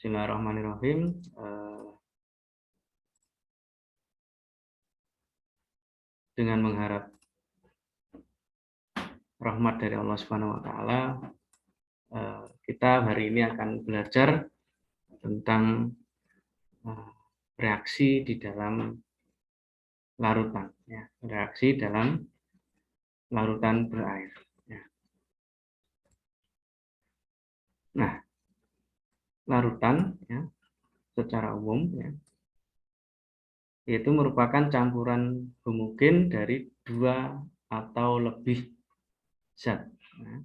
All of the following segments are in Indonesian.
Bismillahirrahmanirrahim. Dengan mengharap rahmat dari Allah Subhanahu wa taala, kita hari ini akan belajar tentang reaksi di dalam larutan, ya, reaksi dalam larutan berair. Ya. Nah, larutan, ya, secara umum, ya, itu merupakan campuran homogen dari dua atau lebih zat. Ya.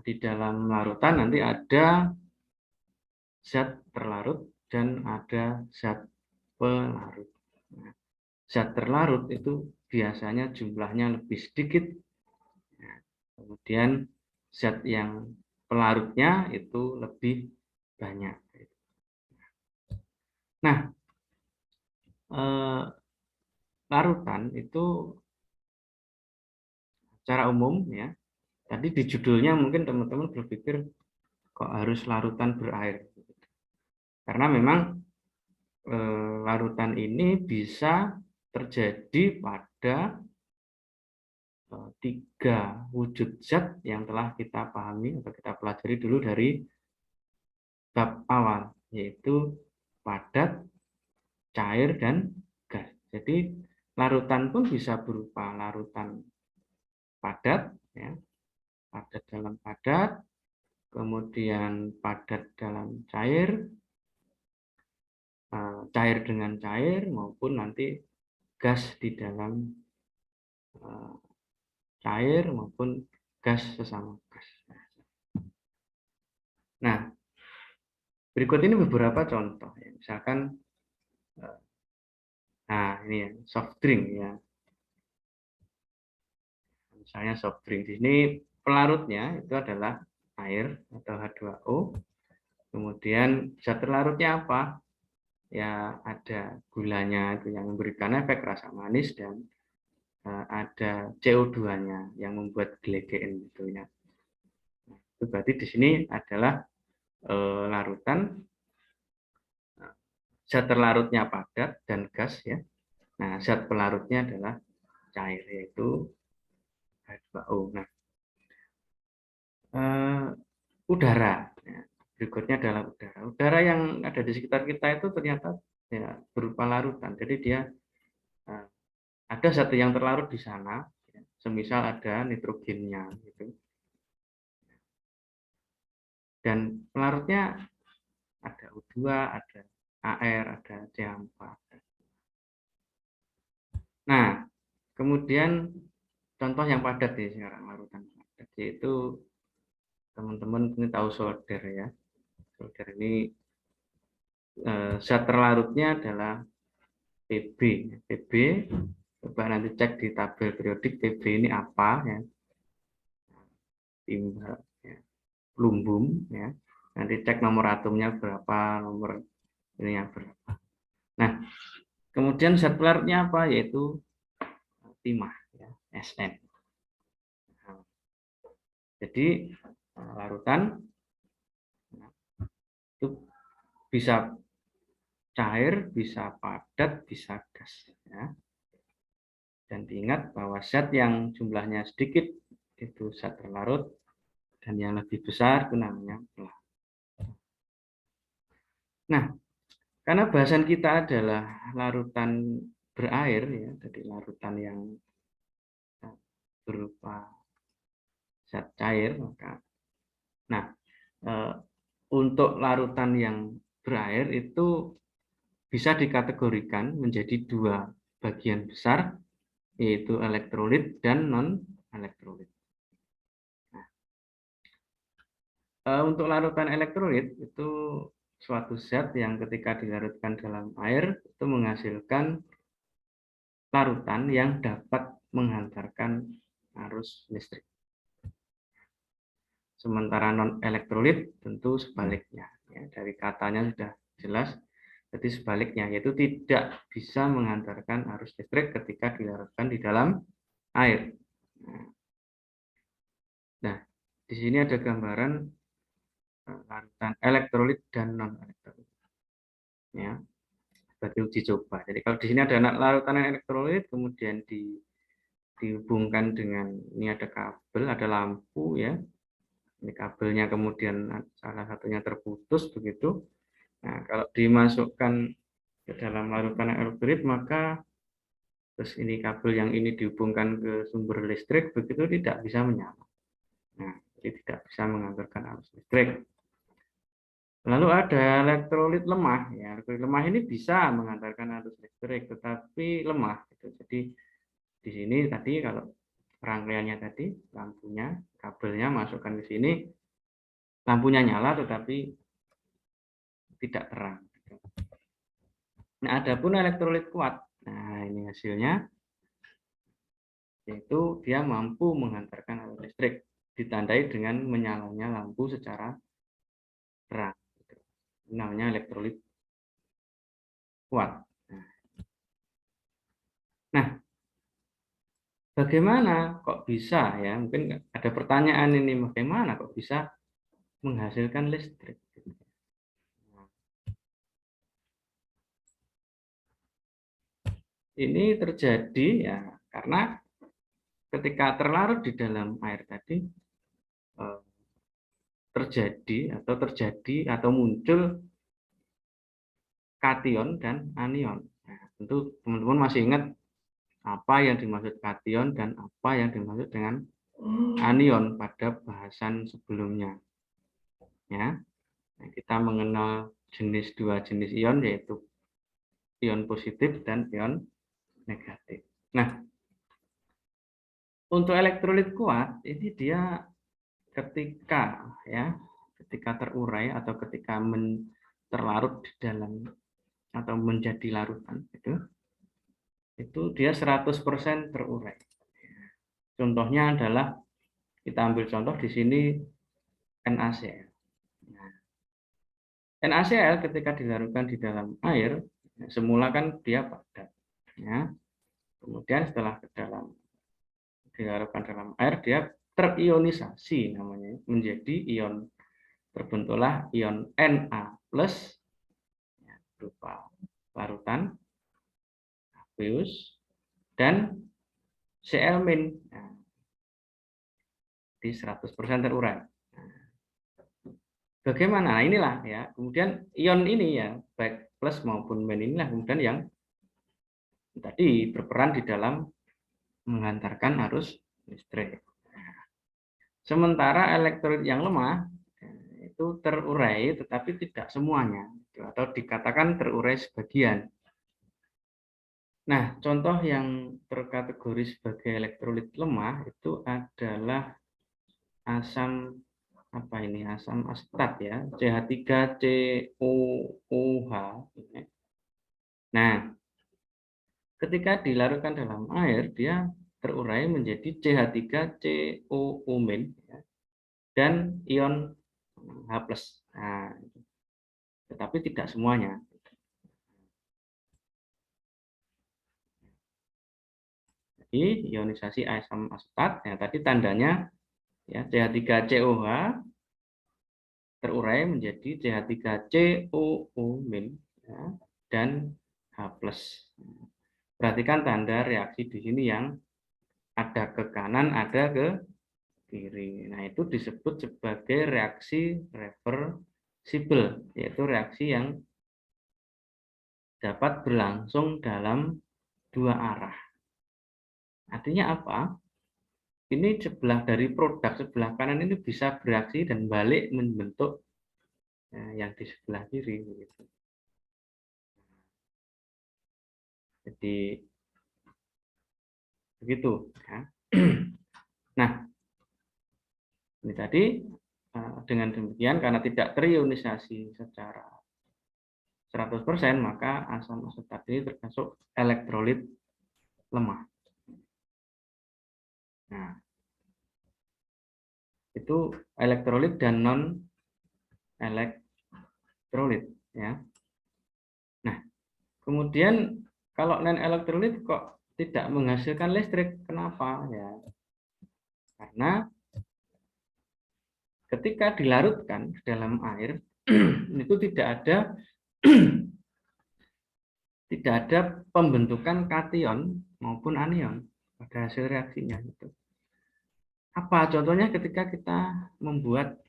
Di dalam larutan nanti ada zat terlarut dan ada zat pelarut. Nah, zat terlarut itu biasanya jumlahnya lebih sedikit. Nah, kemudian zat yang pelarutnya itu lebih banyak. Nah, larutan itu secara umum, ya. Tadi di judulnya mungkin teman-teman berpikir kok harus larutan berair. Karena memang larutan ini bisa terjadi pada tiga wujud zat yang telah kita pahami atau kita pelajari dulu dari bab awal, yaitu padat, cair, dan gas. Jadi larutan pun bisa berupa larutan padat, ya, padat dalam padat, kemudian padat dalam cair, cair dengan cair, maupun nanti gas di dalam cair maupun gas sesama gas. Nah, berikut ini beberapa contoh, ya. Misalkan, nah ini ya, soft drink, ya. Misalnya soft drink di sini pelarutnya itu adalah air atau H2O. Kemudian zat terlarutnya apa? Ya ada gulanya itu yang memberikan efek rasa manis, dan ada CO2-nya yang membuat glegen gitu, ya. Nah, itu berarti di sini adalah larutan. Zat terlarutnya padat dan gas, ya. Nah, zat pelarutnya adalah cair, yaitu H2O. Nah, udara, ya. Berikutnya adalah udara. Udara yang ada di sekitar kita itu ternyata, ya, berupa larutan. Jadi dia ada satu yang terlarut di sana, ya. Semisal ada nitrogennya, gitu. Dan pelarutnya ada O2, ada AR, ada CH4. Nah, kemudian contoh yang padat nih sekarang, larutan padat, yaitu teman-teman mungkin tahu solder, ya. Solder ini zat terlarutnya adalah Pb. Pb, coba nanti cek di tabel periodik Pb ini apa, ya. Timbal, ya. Lumbum, ya. Nanti cek nomor atomnya berapa, nomor ini yang berapa. Nah, kemudian zat pelarutnya apa, yaitu timah, ya, Sn. Jadi larutan itu bisa cair, bisa padat, bisa gas, ya. Dan diingat bahwa zat yang jumlahnya sedikit itu zat terlarut, dan yang lebih besar itu namanya pelarut. Nah, karena bahasan kita adalah larutan berair, ya, jadi larutan yang berupa zat cair, maka nah, untuk larutan yang berair itu bisa dikategorikan menjadi dua bagian besar, yaitu elektrolit dan non-elektrolit. Nah, untuk larutan elektrolit itu suatu zat yang ketika dilarutkan dalam air itu menghasilkan larutan yang dapat menghantarkan arus listrik. Sementara non-elektrolit tentu sebaliknya, ya, dari katanya sudah jelas. Jadi sebaliknya, yaitu tidak bisa menghantarkan arus listrik ketika dilarutkan di dalam air. Nah, di sini ada gambaran larutan elektrolit dan non elektrolit. Ya, sebagai uji coba. Jadi kalau di sini ada larutan elektrolit, kemudian dihubungkan dengan ini ada kabel, ada lampu ya. Ini kabelnya kemudian salah satunya terputus begitu. Nah, kalau dimasukkan ke dalam larutan elektrolit maka terus ini kabel yang ini dihubungkan ke sumber listrik begitu tidak bisa menyala. Nah, jadi tidak bisa mengalirkan arus listrik. Lalu ada elektrolit lemah. Ya, elektrolit lemah ini bisa mengantarkan arus listrik, tetapi lemah. Gitu. Jadi di sini tadi kalau rangkaiannya tadi lampunya, kabelnya masukkan ke sini, lampunya nyala tetapi tidak terang. Gitu. Nah, ada pun elektrolit kuat. Nah, ini hasilnya, yaitu dia mampu menghantarkan arus listrik, ditandai dengan menyalanya lampu secara terang. Gitu. Ini namanya elektrolit kuat. Nah, bagaimana kok bisa ya? Mungkin ada pertanyaan ini, bagaimana kok bisa menghasilkan listrik? Ini terjadi ya karena ketika terlarut di dalam air tadi terjadi atau muncul kation dan anion. Nah, tentu teman-teman masih ingat apa yang dimaksud kation dan apa yang dimaksud dengan anion pada bahasan sebelumnya. Ya, nah, kita mengenal dua jenis ion yaitu ion positif dan ion negatif. Nah, untuk elektrolit kuat ini dia ketika terurai atau ketika terlarut di dalam atau menjadi larutan itu dia 100% terurai. Contohnya adalah kita ambil contoh di sini NaCl. Nah, NaCl ketika dilarutkan di dalam air, semula kan dia padat. Ya. Kemudian setelah dilarutkan dalam air, dia terionisasi namanya menjadi ion, terbentuklah ion Na+ berupa larutan aqueous dan Cl-. Nah, di 100% terurai. Bagaimana? Nah, inilah ya. Kemudian ion ini ya, baik plus maupun min inilah kemudian yang tadi berperan di dalam menghantarkan arus listrik. Sementara elektrolit yang lemah itu terurai tetapi tidak semuanya atau dikatakan terurai sebagian. Nah, contoh yang terkategori sebagai elektrolit lemah itu adalah asam asam asetat ya, CH3COOH. Nah, ketika dilarutkan dalam air dia terurai menjadi CH3COO- ya, dan ion H+. Nah, tetapi tidak semuanya. Jadi ionisasi asam asetat ya tadi tandanya ya CH3COH terurai menjadi CH3COO- ya, dan H+. Perhatikan tanda reaksi di sini yang ada ke kanan, ada ke kiri. Nah, itu disebut sebagai reaksi reversibel, yaitu reaksi yang dapat berlangsung dalam dua arah. Artinya apa? Ini sebelah dari produk sebelah kanan ini bisa bereaksi dan balik membentuk yang di sebelah kiri. Jadi begitu. Ya. Nah, ini tadi dengan demikian karena tidak terionisasi secara 100% maka asam asetat ini termasuk elektrolit lemah. Nah, itu elektrolit dan non elektrolit ya. Nah, kemudian kalau non elektrolit kok tidak menghasilkan listrik, kenapa ya? Karena ketika dilarutkan ke dalam air itu tidak ada pembentukan kation maupun anion pada hasil reaksinya. Gitu. Apa contohnya ketika kita membuat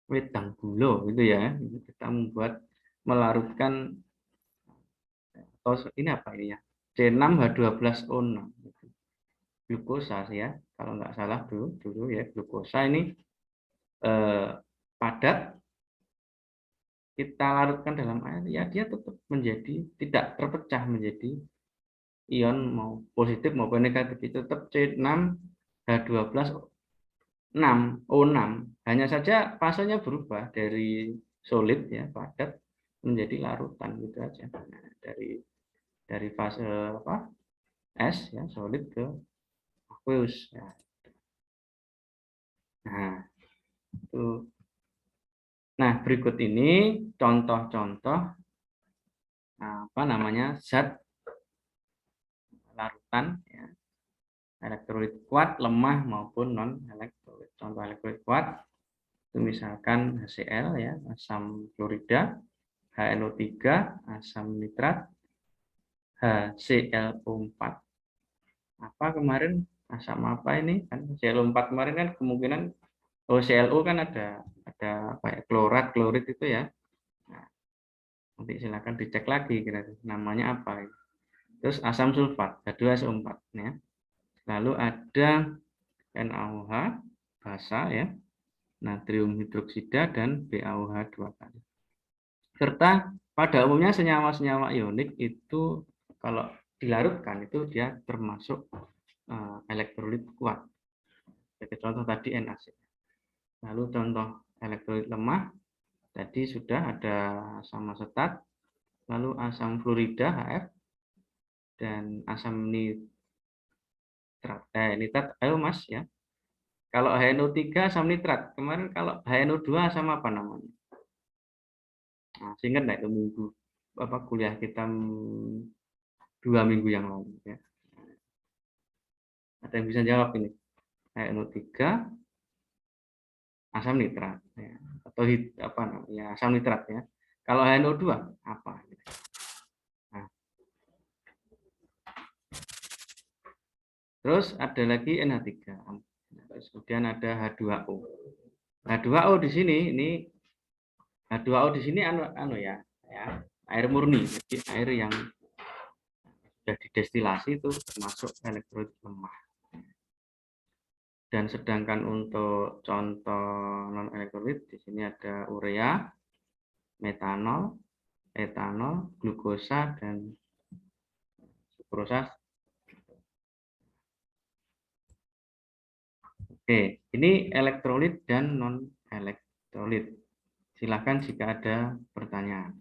wedang bulo, gitu ya, kita melarutkan atau ini apa ini ya, C6H12O6, glukosa ya, kalau nggak salah dulu ya, glukosa ini padat, kita larutkan dalam air, ya dia tetap tidak terpecah menjadi ion mau positif maupun negatif, itu tetap C6H12O6, hanya saja fasenya berubah dari solid ya padat menjadi larutan gitu aja. Nah, dari fase apa es ya solid ke aqueous ya. Nah itu. Nah berikut ini contoh-contoh apa namanya zat larutan ya, elektrolit kuat, lemah maupun non elektrolit. Contoh elektrolit kuat itu misalkan HCl ya, asam klorida, HNO3, asam nitrat, HClO4. Apa kemarin asam apa ini kan ClO4 kemarin kan kemungkinan ClO kan ada apa ya, klorid itu ya. Nah, nanti silakan dicek lagi kira-kira namanya apa. Terus asam sulfat H2SO4 ya. Lalu ada NaOH basa ya, natrium hidroksida dan BaOH 2 kali. Serta pada umumnya senyawa-senyawa ionik itu kalau dilarutkan itu dia termasuk elektrolit kuat. Sebagai contoh tadi NaC. Lalu contoh elektrolit lemah tadi sudah ada asam asetat, lalu asam fluorida HF dan asam nitrat. Ayo Mas ya. Kalau HNO3 asam nitrat. Kemarin kalau HNO2 sama apa namanya? Nah, seingat enggak itu minggu apa kuliah kita 2 minggu yang lalu ya. Ada yang bisa jawab ini? HNO3 asam nitrat ya. Atau apa namanya? Asam nitrat ya. Kalau HNO2 apa? Nah, terus ada lagi NH3. Terus kemudian ada H2O. H2O di sini ini H2O di sini ya, air murni, jadi air yang sudah didestilasi itu termasuk elektrolit lemah. Dan sedangkan untuk contoh non elektrolit di sini ada urea, metanol, etanol, glukosa dan sukrosa. Oke, ini elektrolit dan non elektrolit. Silakan jika ada pertanyaan.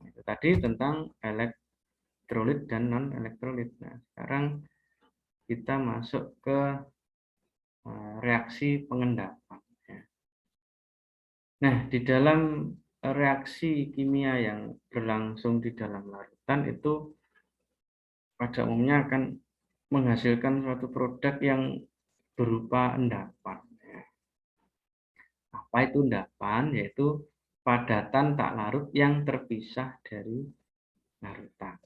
Itu tadi tentang elektrolit dan non elektrolit. Nah, sekarang kita masuk ke reaksi pengendapan. Nah, di dalam reaksi kimia yang berlangsung di dalam larutan itu pada umumnya akan menghasilkan suatu produk yang berupa endapan. Apa itu endapan? Yaitu padatan tak larut yang terpisah dari larutan.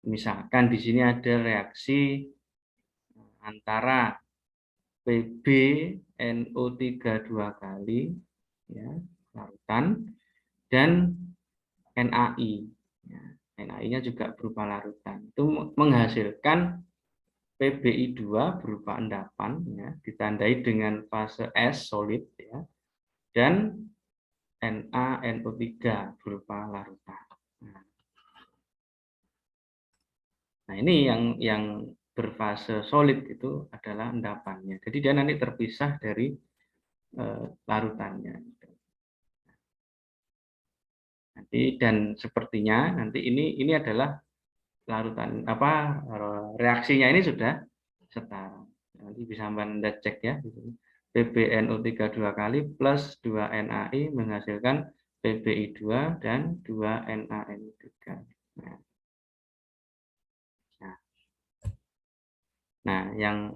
Misalkan di sini ada reaksi antara PbNO3 2 kali ya, larutan dan NaI. Ya, NaI-nya juga berupa larutan. Itu menghasilkan PbI2 berupa endapan ya, ditandai dengan fase S solid ya, dan NaNO3 berupa larutan. Nah, ini yang berfase solid itu adalah endapannya. Jadi dia nanti terpisah dari larutannya. Nanti dan sepertinya nanti ini adalah larutan apa reaksinya ini sudah setara. Nanti bisa Anda cek ya. PbNO3 2 kali plus 2 NaI menghasilkan PbI2 dan 2 NaNO3. Nah, Nah, yang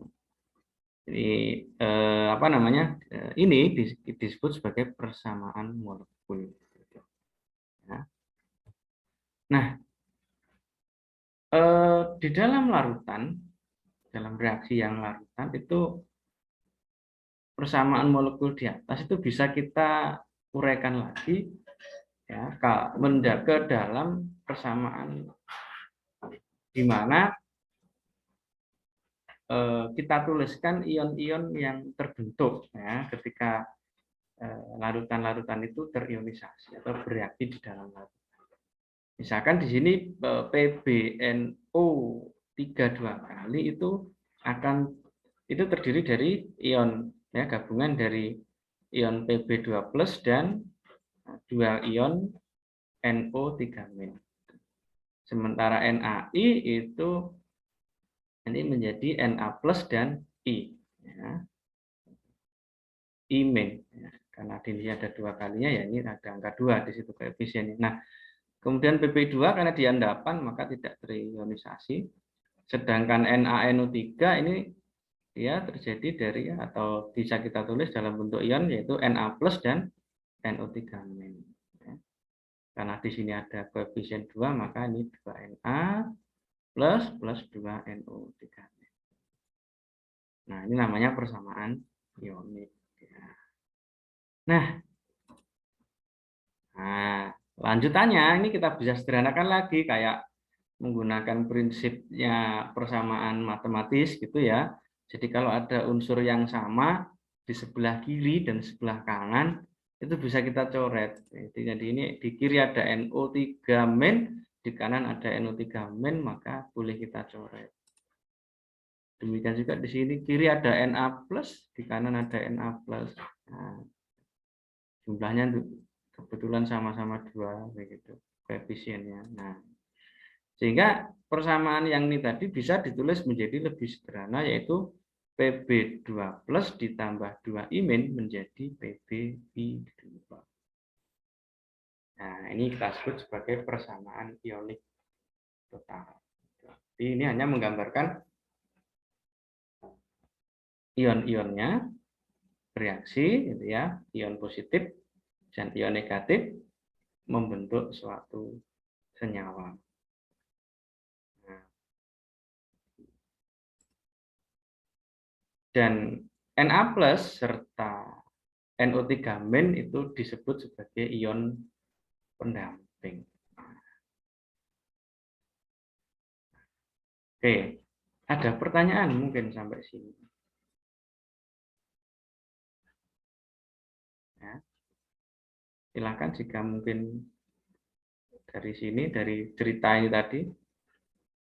ini apa namanya? Ini disebut sebagai persamaan molekul. Ya. Nah, di dalam larutan, dalam reaksi yang larutan itu persamaan molekul di atas itu bisa kita uraikan lagi ya ke dalam persamaan di mana kita tuliskan ion-ion yang terbentuk ya ketika larutan-larutan itu terionisasi atau bereaksi di dalam larutan. Misalkan di sini PbNO 32 kali itu terdiri dari ion ya gabungan dari ion Pb2+ dan dua ion NO3-. Sementara NaI itu ini menjadi Na+ dan I ya. I-. Ya. Karena di sini ada dua kalinya ya ini ada angka 2 di situ koefisiennya. Nah, kemudian Pp2 karena di endapan maka tidak terionisasi. Sedangkan NaNO3 ini dia terjadi dari atau bisa kita tulis dalam bentuk ion yaitu Na+ dan NO3-. Ya. Karena di sini ada koefisien 2 maka ini 2Na plus 2NO3. Nah, ini namanya persamaan ionik. Ya. Nah, lanjutannya ini kita bisa sederhanakan lagi kayak menggunakan prinsipnya persamaan matematis gitu ya. Jadi kalau ada unsur yang sama di sebelah kiri dan sebelah kanan itu bisa kita coret. Jadi ini di kiri ada NO3-, di kanan ada NO3-, maka boleh kita coret. Demikian juga di sini kiri ada Na+, di kanan ada Na+. Nah, jumlahnya kebetulan sama-sama 2 begitu koefisiennya. Nah, sehingga persamaan yang ini tadi bisa ditulis menjadi lebih sederhana yaitu Pb2+ ditambah 2I- menjadi Pbi2. Nah, ini kita sebut sebagai persamaan ionik total. Jadi ini hanya menggambarkan ion-ionnya bereaksi gitu ya, ion positif dan ion negatif membentuk suatu senyawa. Dan Na+ serta NO3- itu disebut sebagai ion pendamping. Oke, ada pertanyaan mungkin sampai sini. Ya. Silakan jika mungkin dari sini, dari cerita ini tadi,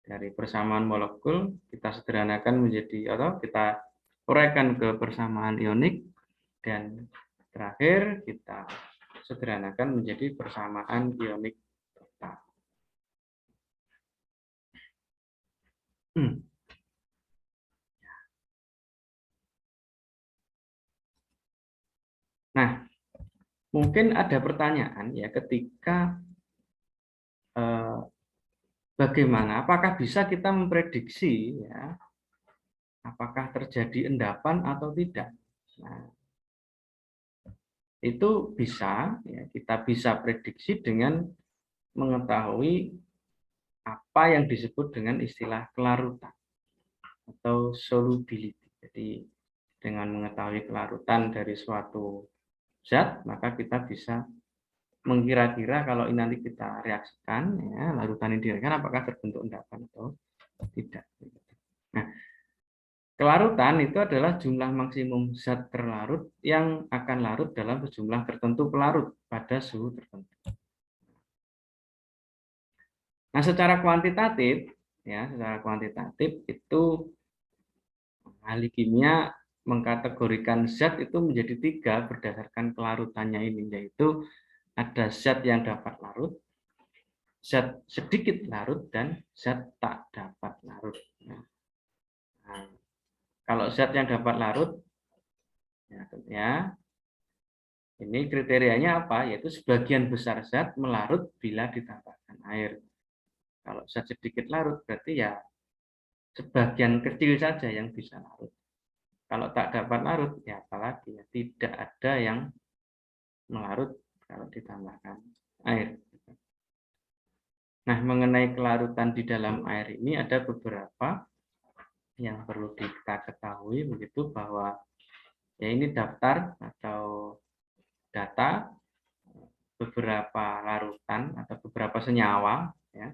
dari persamaan molekul, kita sederhanakan menjadi, atau kita uraikan ke persamaan ionik, dan terakhir kita sederhanakan menjadi persamaan ionik total. Nah, mungkin ada pertanyaan ya ketika bagaimana, apakah bisa kita memprediksi ya, apakah terjadi endapan atau tidak? Nah, itu bisa ya, kita bisa prediksi dengan mengetahui apa yang disebut dengan istilah kelarutan atau solubility. Jadi dengan mengetahui kelarutan dari suatu zat, maka kita bisa mengkira-kira kalau ini nanti kita reaksikan, ya, larutan ini direaksikan apakah terbentuk endapan atau tidak. Nah, kelarutan itu adalah jumlah maksimum zat terlarut yang akan larut dalam sejumlah tertentu pelarut pada suhu tertentu. Nah, secara kuantitatif, ya, secara kuantitatif itu ahli kimia mengkategorikan zat itu menjadi 3 berdasarkan kelarutannya ini, yaitu ada zat yang dapat larut, zat sedikit larut, dan zat tak dapat larut. Nah, kalau zat yang dapat larut, ya, ini kriterianya apa? Yaitu sebagian besar zat melarut bila ditambahkan air. Kalau zat sedikit larut berarti ya sebagian kecil saja yang bisa larut. Kalau tak dapat larut, ya apalagi ya, tidak ada yang melarut kalau ditambahkan air. Nah, mengenai kelarutan di dalam air ini ada beberapa yang perlu kita ketahui, begitu bahwa ya ini daftar atau data beberapa larutan atau beberapa senyawa, ya,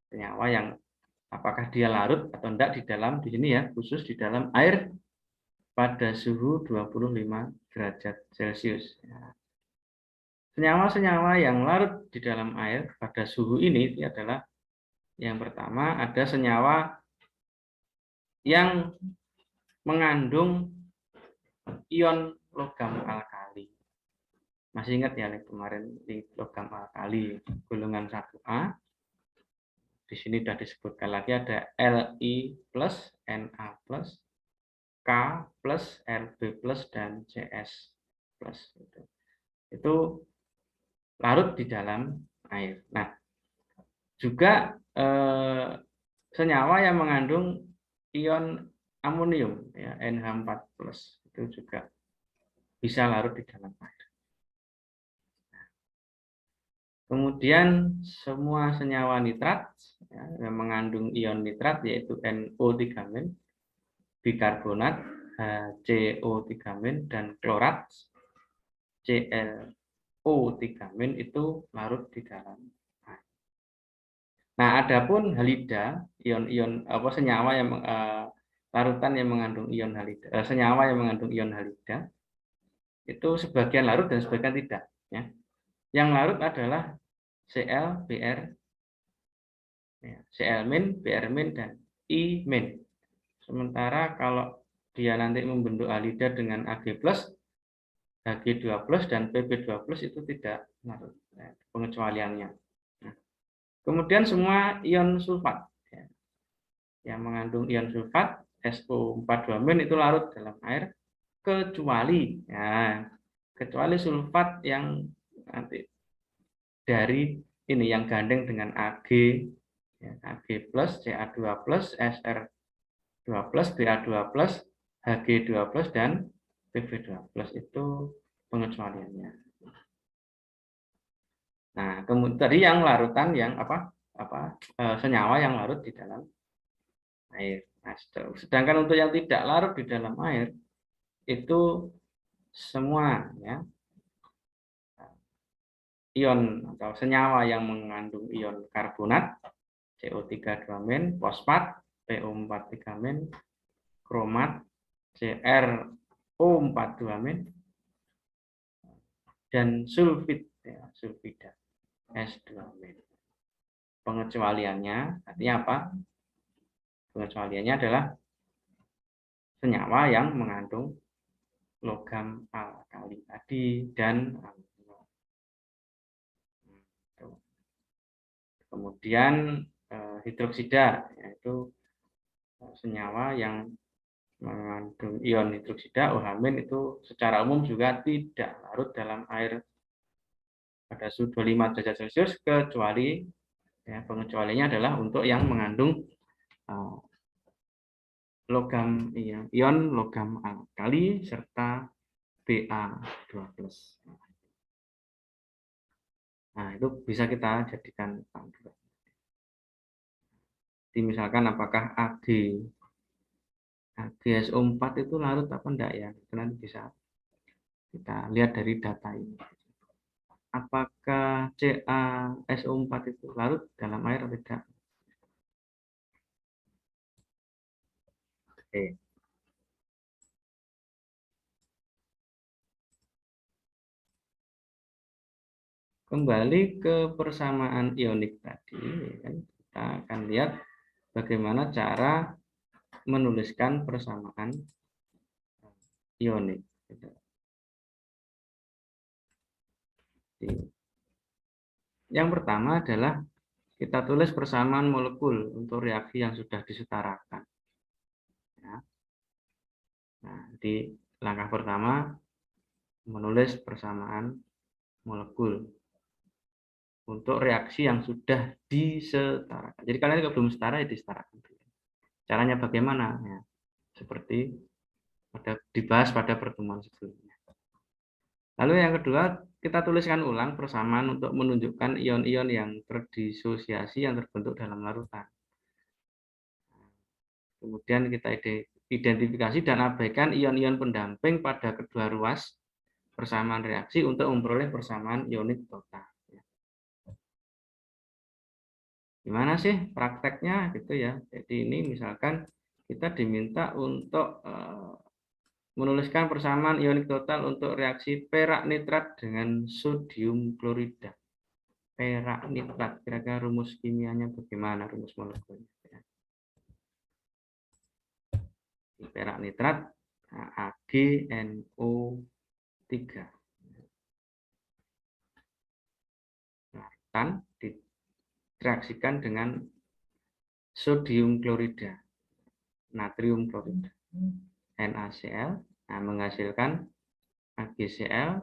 senyawa yang apakah dia larut atau enggak di dalam, di sini ya, khusus di dalam air pada suhu 25 derajat Celcius. Ya. Senyawa-senyawa yang larut di dalam air pada suhu ini adalah yang pertama ada senyawa yang mengandung ion logam alkali. Masih ingat ya kemarin di logam alkali golongan 1A. Di sini sudah disebutkan lagi ada Li+, Na+, K+, Rb+, dan Cs+. Itu larut di dalam air. Nah, juga senyawa yang mengandung ion amonium, ya, NH4+, itu juga bisa larut di dalam air. Kemudian semua senyawa nitrat, ya, yang mengandung ion nitrat yaitu NO3-, bikarbonat, HCO3-, dan klorat, ClO3- itu larut di dalam air. Nah, adapun halida, ion-ion senyawa yang larutan yang mengandung ion halida, senyawa yang mengandung ion halida itu sebagian larut dan sebagian tidak. Ya. Yang larut adalah Cl, Br, ya, Cl-, Br-, dan I-. Sementara kalau dia nanti membentuk halida dengan Ag+, Hg2+, dan Pb2+ itu tidak larut, ya, pengecualiannya. Nah, kemudian semua ion sulfat, ya, yang mengandung ion sulfat SO42- itu larut dalam air kecuali, ya, kecuali sulfat yang nanti dari ini yang gandeng dengan Ag, ya, Ag+, Ca2+, Sr2+, Ba2+, Hg2+, dan Pb2+ itu pengecualiannya. Nah, kemudian tadi yang larutan yang senyawa yang larut di dalam air. Nah, sedangkan untuk yang tidak larut di dalam air itu semua, ya, ion atau senyawa yang mengandung ion karbonat, CO3-, fosfat, PO4-, kromat, CrO4-, dan sulfit, ya, sulfida S2-. Pengecualiannya artinya apa? Pengecualiannya adalah senyawa yang mengandung logam alkali tadi dan kemudian hidroksida, yaitu senyawa yang mengandung ion hidroksida OH- itu secara umum juga tidak larut dalam air pada suhu 25 derajat Celcius kecuali, ya, pengecualiannya adalah untuk yang mengandung logam, ya, ion logam alkali serta Ba2+. Nah, itu bisa kita jadikan panduan. Jadi misalkan apakah AgSO4 itu larut apa enggak, ya? Itu nanti bisa kita lihat dari data ini. Apakah CaSO4 itu larut dalam air atau tidak? Oke. Kembali ke persamaan ionik tadi, ya, kita akan lihat bagaimana cara menuliskan persamaan ionik. Yang pertama adalah kita tulis persamaan molekul untuk reaksi yang sudah disetarakan. Ya. Nah, di langkah pertama menulis persamaan molekul untuk reaksi yang sudah disetarakan. Jadi kalian kalau belum setara ya disetarakan. Caranya bagaimana? Ya, seperti dibahas pada pertemuan sebelumnya. Lalu yang kedua, kita tuliskan ulang persamaan untuk menunjukkan ion-ion yang terdisosiasi yang terbentuk dalam larutan. Kemudian kita identifikasi dan abaikan ion-ion pendamping pada kedua ruas persamaan reaksi untuk memperoleh persamaan ionik total. Gimana sih prakteknya gitu ya? Jadi ini misalkan kita diminta untuk menuliskan persamaan ionik total untuk reaksi perak nitrat dengan sodium klorida. Perak nitrat, kira-kira rumus kimianya bagaimana, rumus molekulnya? Perak nitrat AgNO3. Kan direaksikan dengan sodium klorida, natrium klorida, NaCl, nah, menghasilkan AgCl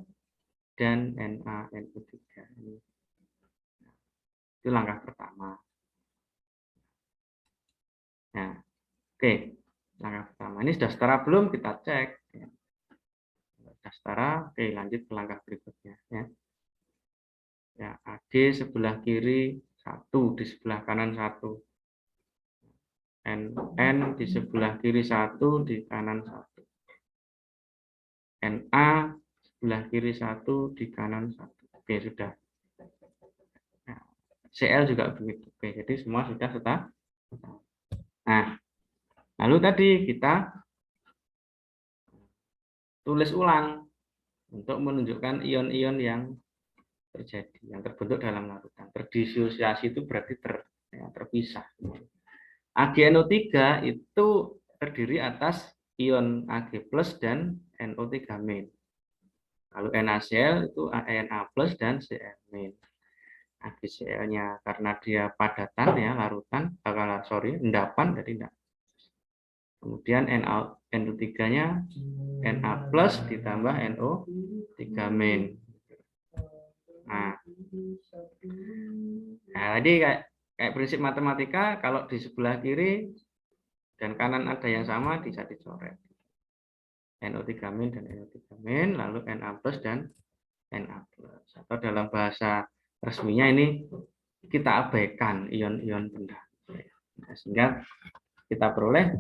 dan NaNO3. Itu langkah pertama. Nah, oke, langkah pertama ini sudah setara belum, kita cek. Sudah setara, oke, lanjut ke langkah berikutnya. Ya, Ag sebelah kiri 1, di sebelah kanan 1. NN di sebelah kiri 1, di kanan 1. Na sebelah kiri 1, di kanan 1. Oke, sudah. Nah, Cl juga begitu. Oke, jadi semua sudah setara. Nah, lalu tadi kita tulis ulang untuk menunjukkan ion-ion yang terjadi, yang terbentuk dalam larutan. Terdisosiasi itu berarti terpisah. AgNO3 itu terdiri atas ion Ag+ dan NO3-. Lalu NaCl itu Na+ dan Cl-. AgCl-nya karena dia padatan ya, larutan, endapan, jadi enggak. Kemudian NO3-nya Na+ ditambah NO3-. Nah, tadi kayak prinsip matematika, kalau di sebelah kiri dan kanan ada yang sama, bisa dicoret. NO3- dan NO3-, lalu Na+ dan Na+. Atau dalam bahasa resminya ini kita abaikan ion-ion pendamping. Nah, sehingga kita peroleh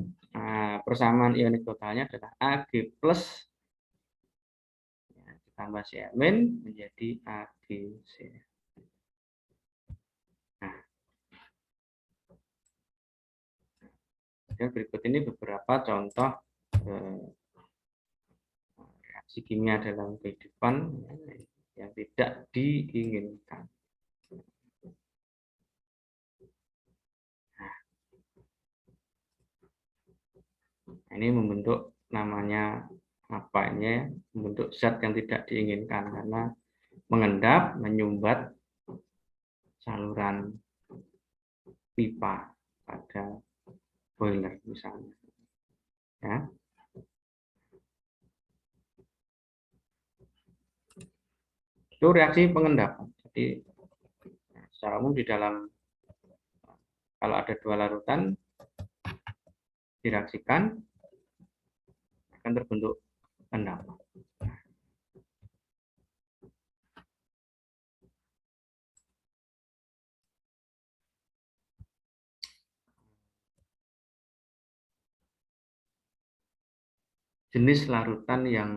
persamaan ionik totalnya adalah Ag+ ditambah Cl- menjadi AgCl. Nah, dan berikut ini beberapa contoh reaksi kimia dalam kehidupan yang tidak diinginkan. Nah, ini membentuk namanya apa ini ya? Membentuk zat yang tidak diinginkan karena mengendap, menyumbat saluran pipa pada boiler misalnya. Ya. Itu reaksi pengendapan. Jadi secara umum di dalam, kalau ada dua larutan direaksikan akan terbentuk endapan. Jenis larutan yang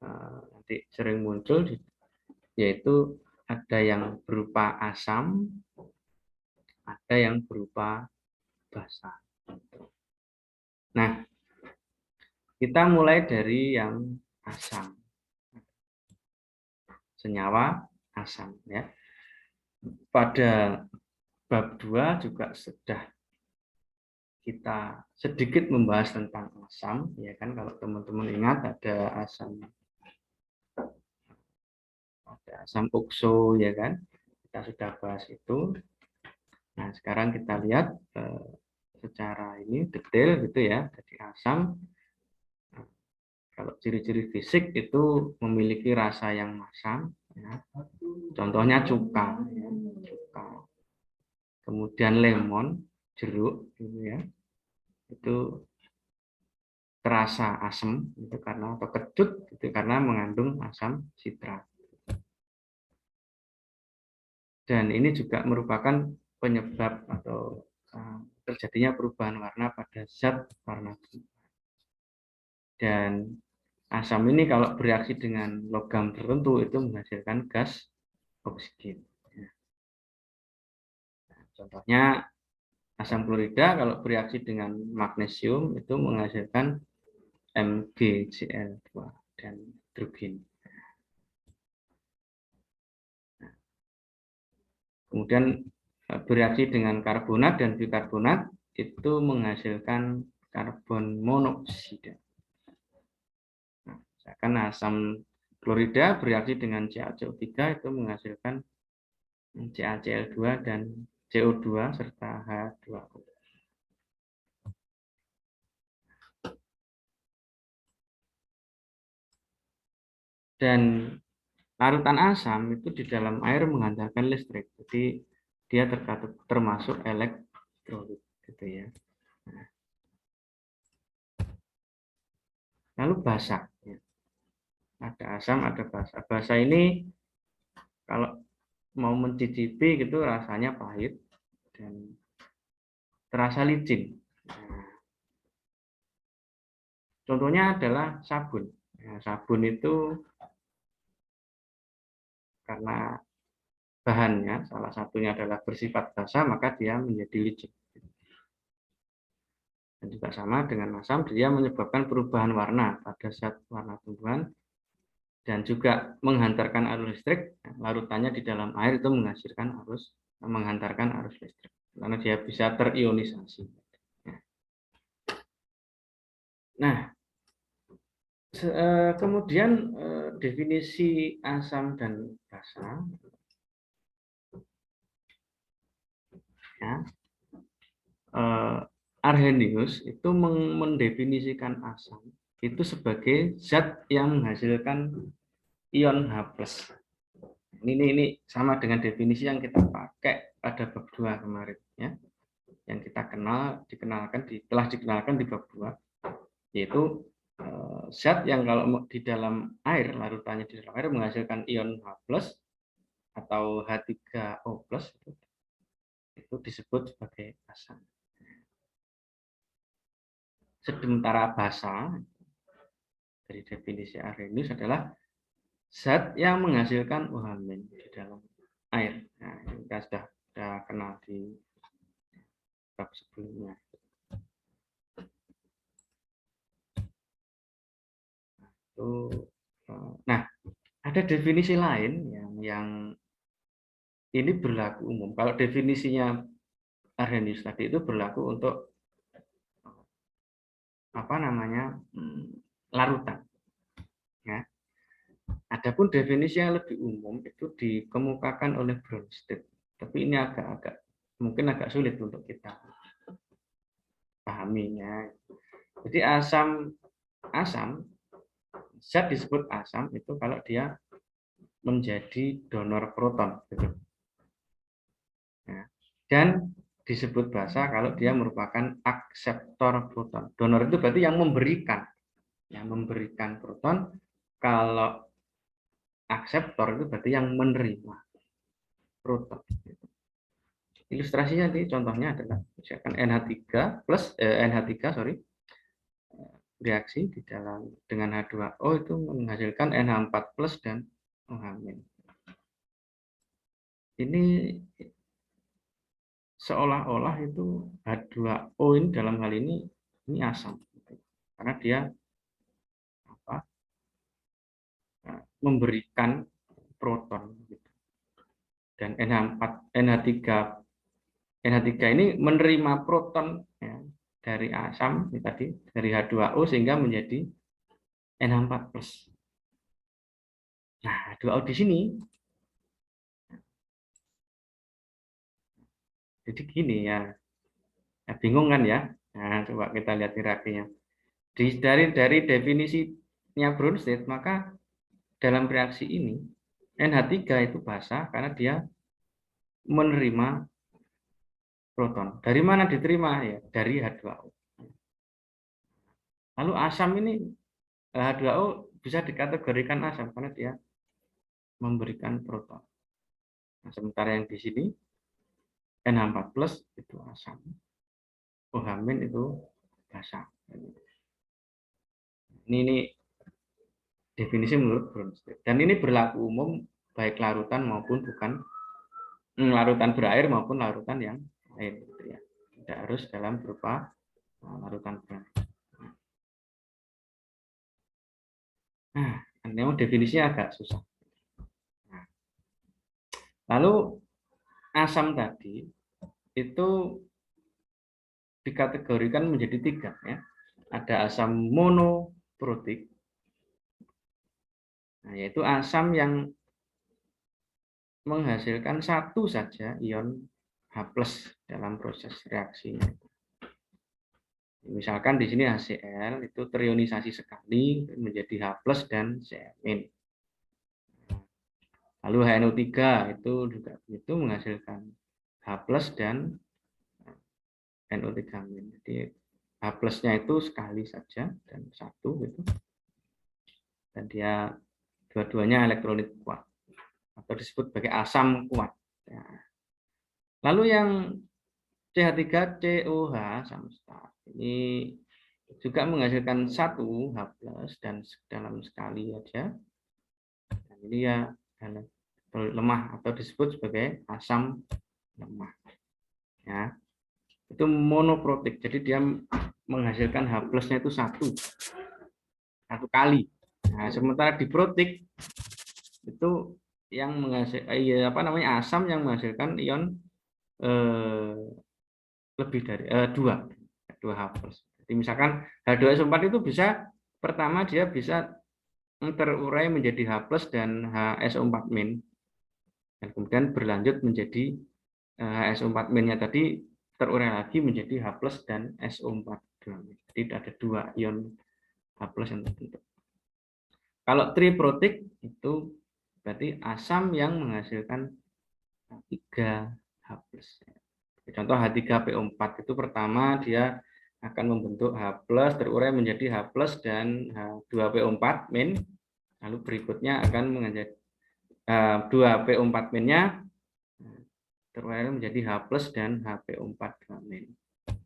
nanti sering muncul, yaitu ada yang berupa asam, ada yang berupa basa. Nah, kita mulai dari yang asam. Senyawa asam ya. Pada bab 2 juga sudah kita sedikit membahas tentang asam ya kan, kalau teman-teman ingat ada asam okso ya kan. Kita sudah bahas itu. Nah, sekarang kita lihat secara ini detail gitu ya. Jadi asam, kalau ciri-ciri fisik itu memiliki rasa yang masam. Ya. Contohnya cuka. Ya. Cuka. kemudian lemon, jeruk, gitu ya, itu terasa asam itu karena atau kecut itu karena mengandung asam sitrat. Dan ini juga merupakan penyebab atau terjadinya perubahan warna pada zat warna tumbuhan. Dan asam ini kalau bereaksi dengan logam tertentu itu menghasilkan gas oksigen. Contohnya asam klorida kalau bereaksi dengan magnesium itu menghasilkan MgCl2 dan hidrogen. Kemudian bereaksi dengan karbonat dan bikarbonat itu menghasilkan karbon monoksida. Nah, misalkan asam klorida bereaksi dengan CaCO3 itu menghasilkan CaCl2 dan CO2 serta H2O. Dan larutan asam itu di dalam air menghantarkan listrik, jadi dia termasuk elektrolit, gitu ya. Nah, lalu basa, ya. Ada asam, ada basa. Basa ini kalau mau mencicipi gitu rasanya pahit dan terasa licin. Nah, contohnya adalah sabun. Nah, sabun itu karena bahannya salah satunya adalah bersifat basah maka dia menjadi licin. Dan juga sama dengan asam, dia menyebabkan perubahan warna pada zat warna tumbuhan dan juga menghantarkan arus listrik. Larutannya di dalam air itu menghantarkan arus listrik karena dia bisa terionisasi. Nah, kemudian definisi asam dan basa, ya, Arrhenius itu mendefinisikan asam itu sebagai zat yang menghasilkan ion H+. Ini sama dengan definisi yang kita pakai pada bab 2 kemarin, ya. Yang kita telah dikenalkan di bab 2, yaitu zat yang kalau di dalam air, larutannya di dalam air menghasilkan ion H+ atau H3O+, itu disebut sebagai asam. Sementara basa dari definisi Arrhenius adalah zat yang menghasilkan OH- di dalam air. Nah, kita sudah kenal di bab sebelumnya. Nah, ada definisi lain yang ini berlaku umum. Kalau definisinya Arrhenius tadi itu berlaku untuk larutan. Ya. Adapun definisi yang lebih umum itu dikemukakan oleh Bronsted. Tapi ini mungkin agak sulit untuk kita pahaminya. Jadi zat disebut asam itu kalau dia menjadi donor proton, gitu. Ya. Dan disebut basa kalau dia merupakan akseptor proton. Donor itu berarti yang memberikan proton. Kalau akseptor itu berarti yang menerima proton. Ilustrasinya nanti contohnya adalah misalkan NH3 reaksi di dalam dengan H2O itu menghasilkan NH4+ dan OH-. Ini seolah-olah itu H2O ini dalam hal ini asam karena dia memberikan proton dan NH3 ini menerima proton, ya, dari asam tadi dari H2O sehingga menjadi NH4+. Nah, H2O di sini jadi gini ya. Bingung kan ya? Nah, coba kita lihat hierarkinya. Dari definisinya Bronsted, maka dalam reaksi ini NH3 itu basa karena dia menerima proton. Dari mana diterima? Ya, dari H2O. Lalu asam ini H2O bisa dikategorikan asam karena dia memberikan proton. Nah, sementara yang di sini NH4+ itu asam, OH- itu basa. Ini definisi menurut Bronsted. Dan ini berlaku umum baik larutan maupun bukan larutan berair maupun larutan yang lain. Gitu ya. Tidak harus dalam berupa larutan berair. Nah, memang definisinya agak susah. Nah, lalu asam tadi itu dikategorikan menjadi 3 ya. Ada asam monoprotik, nah, yaitu asam yang menghasilkan satu saja ion H+ dalam proses reaksinya. Misalkan di sini HCl itu terionisasi sekali menjadi H+ dan Cl-. Lalu HNO3 itu juga begitu menghasilkan H+ dan NO3-. Jadi H+-nya itu sekali saja dan satu gitu. Dan dia dua-duanya elektrolit kuat atau disebut sebagai asam kuat. Ya. Lalu yang CH3COH samstat ini juga menghasilkan satu H+ dan dalam sekali aja. Dan ini ya lemah atau disebut sebagai asam lemah. Ya, itu monoprotik. Jadi dia menghasilkan H+-nya itu satu kali. Nah, sementara diprotik itu yang menghasilkan asam yang menghasilkan ion lebih dari 2 H+. Jadi misalkan H2SO4 itu bisa pertama dia bisa terurai menjadi H+ dan HSO4-. Dan kemudian berlanjut menjadi HSO4-nya tadi terurai lagi menjadi H+ dan SO4. Jadi ada 2 ion H+ yang terbentuk. Kalau triprotik itu berarti asam yang menghasilkan 3 H+. Contoh H3PO4 itu pertama dia akan membentuk H+ terurai menjadi H+ dan H2PO4-. Lalu berikutnya akan menjadi 2PO4-nya terurai menjadi H+ dan HPO4-. Dan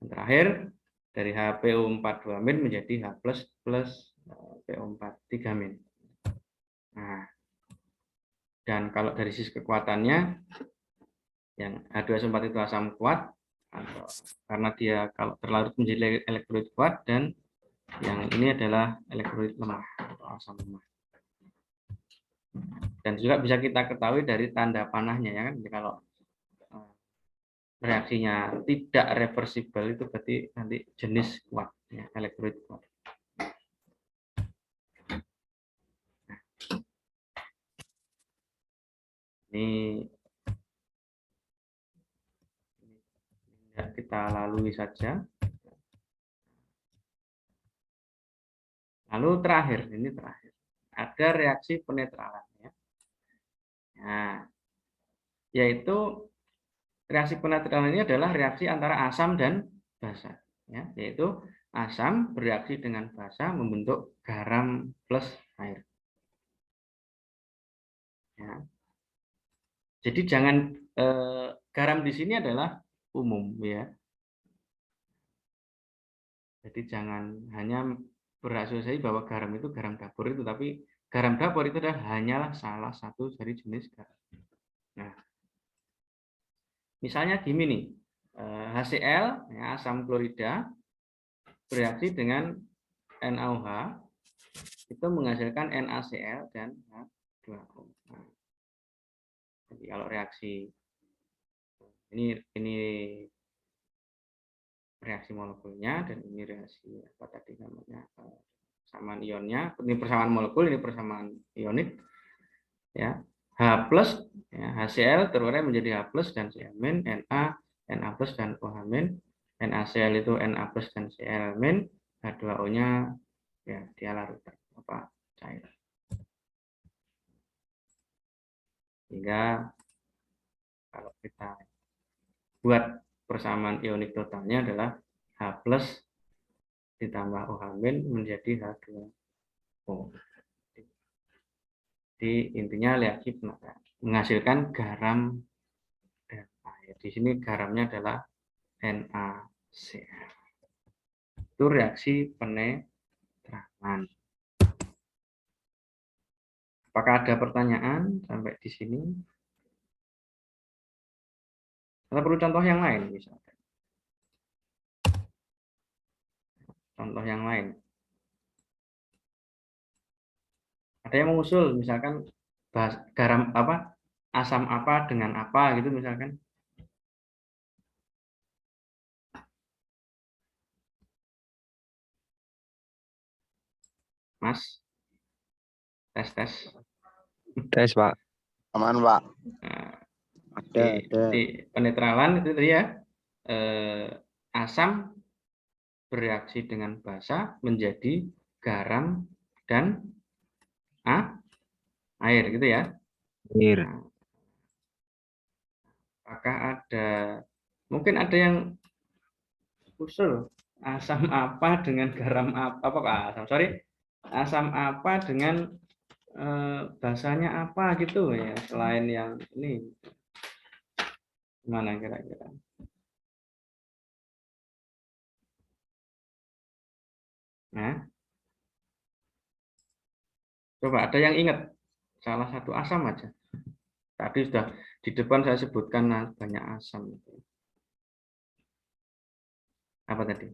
terakhir dari HPO4-, menjadi H+ plus PO4-. Nah, dan kalau dari sisi kekuatannya yang H2SO4 itu asam kuat atau karena dia kalau terlarut menjadi elektrolit kuat, dan yang ini adalah elektrolit lemah atau asam lemah. Dan juga bisa kita ketahui dari tanda panahnya ya kan, kalau reaksinya tidak reversibel itu berarti nanti jenis kuat ya, elektrolit kuat. Ini kita lalui saja. Lalu terakhir, ini terakhir, ada reaksi penetralan ya. Nah, yaitu reaksi penetralan ini adalah reaksi antara asam dan basa ya, yaitu asam bereaksi dengan basa membentuk garam plus air. Ya. Jadi jangan garam di sini adalah umum ya. Jadi jangan hanya berasumsi bahwa garam itu garam dapur itu, tapi garam dapur itu adalah hanyalah salah satu dari jenis garam. Nah, misalnya gini nih, HCl ya, asam klorida bereaksi dengan NaOH itu menghasilkan NaCl dan H2O. Nah, jadi kalau reaksi ini reaksi molekulnya dan ini reaksi apa tadi namanya persamaan ionnya, ini persamaan molekul, ini persamaan ionik ya. H+ ya, HCl terurai menjadi H+ dan Cl-, Na plus dan OH-, NaCl itu Na plus dan Cl-, H2O-nya ya dia larutan apa cair. Sehingga kalau kita buat persamaan ionik totalnya adalah H plus ditambah OH min menjadi H2O. Jadi intinya reaksi menghasilkan garam dan air. Di sini garamnya adalah NaCl. Itu reaksi penetralan. Apakah ada pertanyaan sampai di sini? Atau perlu contoh yang lain misalkan? Contoh yang lain. Ada yang mengusul misalkan garam apa, asam apa dengan apa gitu misalkan. Mas, tes. Tes, Pak. Aman, Pak. Nah, Ada. di penetralan itu tadi ya, asam bereaksi dengan basa menjadi garam dan air gitu ya. Air. Nah, apakah mungkin ada yang usul asam apa dengan garam asam apa dengan basanya apa gitu ya, selain yang ini, gimana kira-kira? Nah, coba ada yang ingat salah satu asam aja. Tadi sudah di depan saya sebutkan banyak asam. Apa tadi?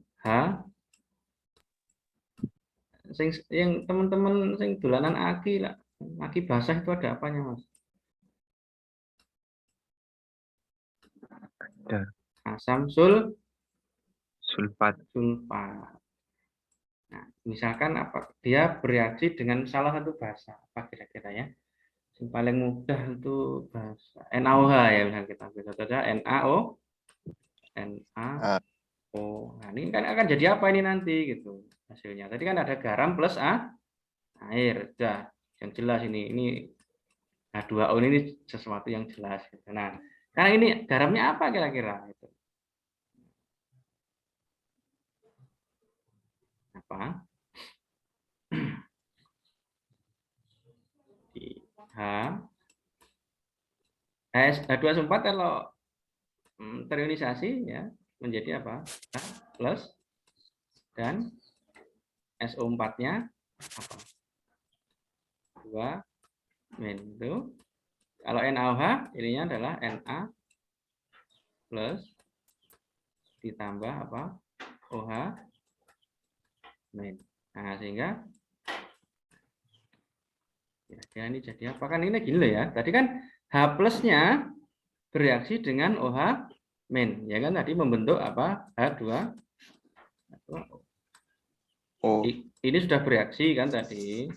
Yang teman-teman sing dolanan aki lah, aki basah itu ada apanya, Mas? Ada. Asam Sulfat. Nah, misalkan apa? Dia bereaksi dengan salah satu basa. Apa kira-kira ya? Yang paling mudah itu basa NaOH ya, misalnya kita bisa saja NaO. Nah, ini kan akan jadi apa ini nanti gitu hasilnya. Tadi kan ada garam plus air. Sudah yang jelas ini H2O ini sesuatu yang jelas. Nah, sekarang ini garamnya apa kira-kira? Apa? Di H2SO4 kalau terionisasi ya menjadi apa? H plus dan SO4-nya apa? 2 min itu. Kalau NaOH ininya adalah Na plus ditambah apa? OH min. Nah, sehingga ya ini jadi apa kan ini gini ya. Tadi kan H plusnya bereaksi dengan OH min, ya kan tadi membentuk apa? H2O. Ini sudah bereaksi kan tadi.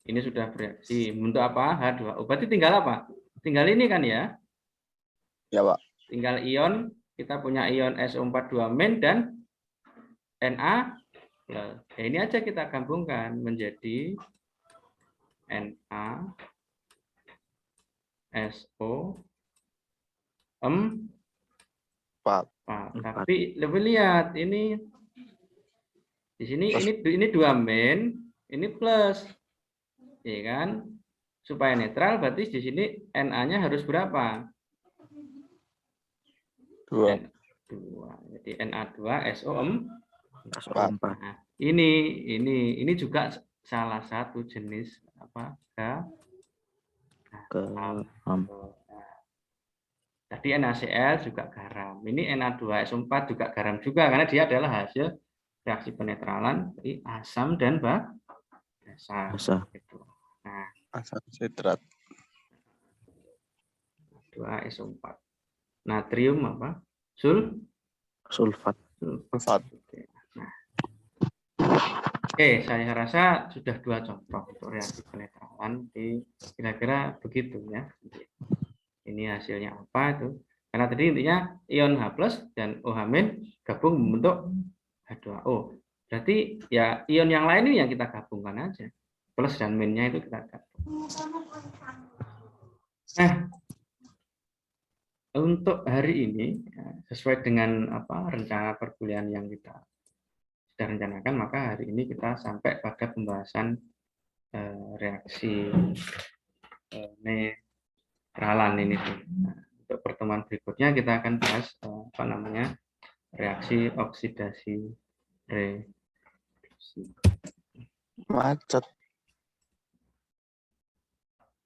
Ini sudah bereaksi membentuk apa? H2O. Berarti tinggal apa? Tinggal ini kan ya? Ya, Pak. Tinggal ion, kita punya ion SO42 min dan Na plus. Ya, ini aja kita gabungkan menjadi Na SO 4. Tapi lebih lihat ini di sini ini 2 min, ini plus. Ya kan? Supaya netral berarti di sini Na-nya harus berapa? 2. Jadi Na2SO4. Nah, ini juga salah satu jenis apa? Garam. Tadi NaCl juga garam. Ini Na2SO4 juga garam juga karena dia adalah hasil reaksi penetralan dari asam dan basa. Gitu. Nah, Asam sitrat. 2SO4. Natrium apa? Sulfat. Nah. Oke, saya rasa sudah 2 contoh untuk reaksi penetralan. Kira-kira begitu ya. Ini hasilnya apa itu? Karena tadi intinya ion H plus dan OH- gabung membentuk H2O. Berarti ya ion yang lain ini yang kita gabungkan aja. Plus dan minnya itu kita gabung. untuk hari ini sesuai dengan rencana perkuliahan yang kita sudah rencanakan, maka hari ini kita sampai pada pembahasan reaksi netralan ini. Nah, untuk pertemuan berikutnya kita akan bahas reaksi oksidasi reduksi. Macet.